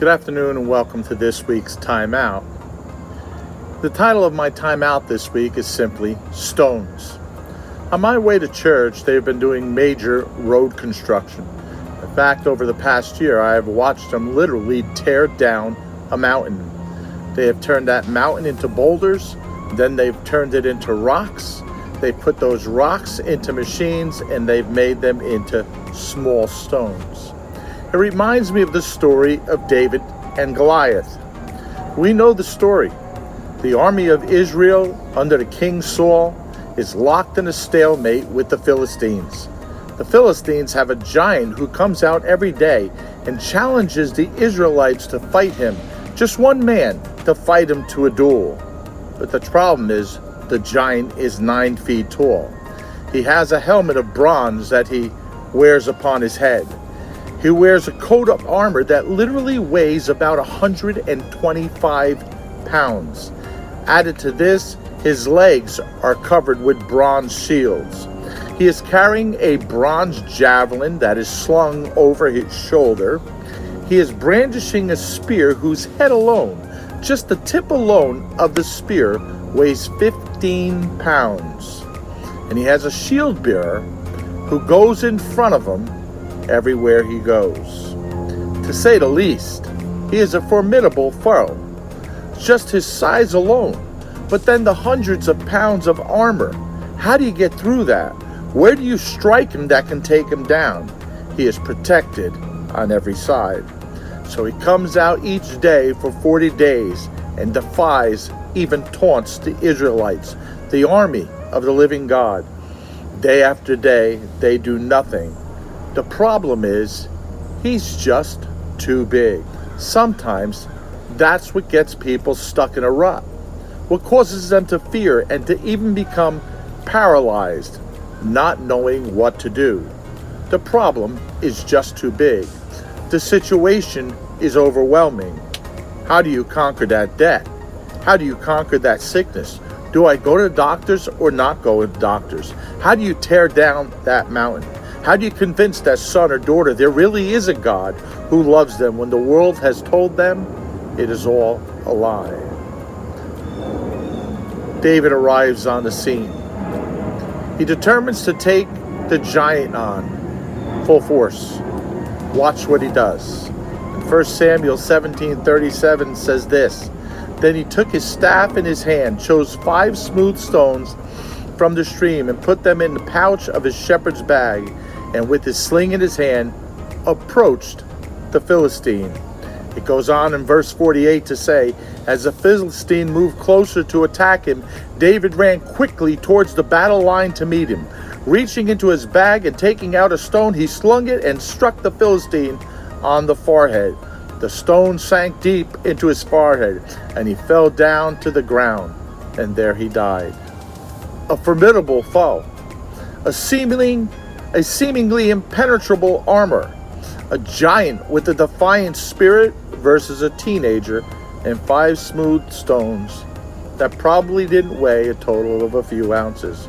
Good afternoon and welcome to this week's Time Out. The title of my Time Out this week is simply Stones. On my way to church, they've been doing major road construction. In fact, over the past year, I have watched them literally tear down a mountain. They have turned that mountain into boulders, then they've turned it into rocks. They put those rocks into machines and they've made them into small stones. It reminds me of the story of David and Goliath. We know the story. The army of Israel under the King Saul is locked in a stalemate with the Philistines. The Philistines have a giant who comes out every day and challenges the Israelites to fight him. Just one man to fight him to a duel. But the problem is the giant is 9 feet tall. He has a helmet of bronze that he wears upon his head. He wears a coat of armor that literally weighs about 125 pounds. Added to this, his legs are covered with bronze shields. He is carrying a bronze javelin that is slung over his shoulder. He is brandishing a spear whose head alone, just the tip alone of the spear, weighs 15 pounds. And he has a shield bearer who goes in front of him everywhere he goes. To say the least, he is a formidable foe. Just his size alone, but then the hundreds of pounds of armor. How do you get through that? Where do you strike him that can take him down? He is protected on every side. So he comes out each day for 40 days and defies, even taunts the Israelites, the army of the living God. Day after day, they do nothing. The problem is, he's just too big. Sometimes, that's what gets people stuck in a rut. What causes them to fear and to even become paralyzed, not knowing what to do. The problem is just too big. The situation is overwhelming. How do you conquer that debt? How do you conquer that sickness? Do I go to doctors or not go to doctors? How do you tear down that mountain? How do you convince that son or daughter there really is a God who loves them when the world has told them it is all a lie? David arrives on the scene. He determines to take the giant on full force. Watch what he does. In 1 Samuel 17:37 says this, "Then he took his staff in his hand, chose 5 smooth stones from the stream and put them in the pouch of his shepherd's bag, and with his sling in his hand, approached the Philistine." It goes on in verse 48 to say, as the Philistine moved closer to attack him, David ran quickly towards the battle line to meet him. Reaching into his bag and taking out a stone, he slung it and struck the Philistine on the forehead. The stone sank deep into his forehead, and he fell down to the ground, and there he died. A formidable foe, a seemingly impenetrable armor, a giant with a defiant spirit versus a teenager and 5 smooth stones that probably didn't weigh a total of a few ounces.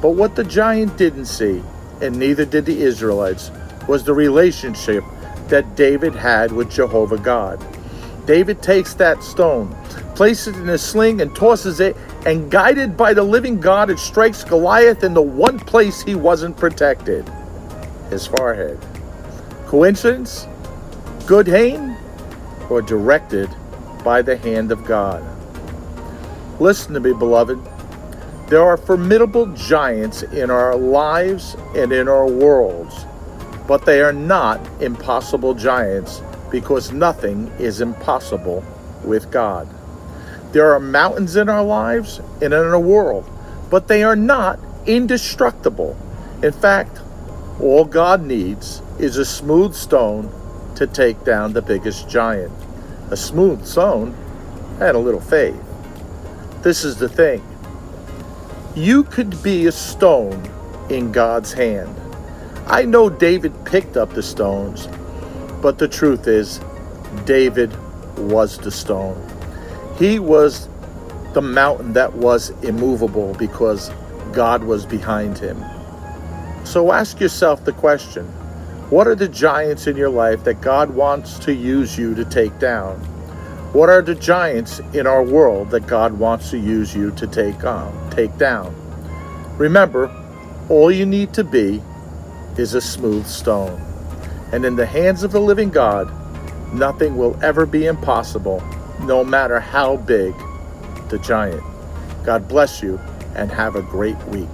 But what the giant didn't see, and neither did the Israelites, was the relationship that David had with Jehovah God. David takes that stone, places it in a sling and tosses it, and guided by the living God, it strikes Goliath in the one place he wasn't protected, his forehead. Coincidence? Good aim? Or directed by the hand of God? Listen to me, beloved. There are formidable giants in our lives and in our worlds, but they are not impossible giants, because nothing is impossible with God. There are mountains in our lives and in our world, but they are not indestructible. In fact, all God needs is a smooth stone to take down the biggest giant. A smooth stone and a little faith. This is the thing. You could be a stone in God's hand. I know David picked up the stones, but the truth is, David was the stone. He was the mountain that was immovable because God was behind him. So ask yourself the question, What are the giants in your life that God wants to use you to take down? What are the giants in our world that God wants to use you to take down? Remember, all you need to be is a smooth stone. And in the hands of the living God, nothing will ever be impossible, no matter how big the giant. God bless you and have a great week.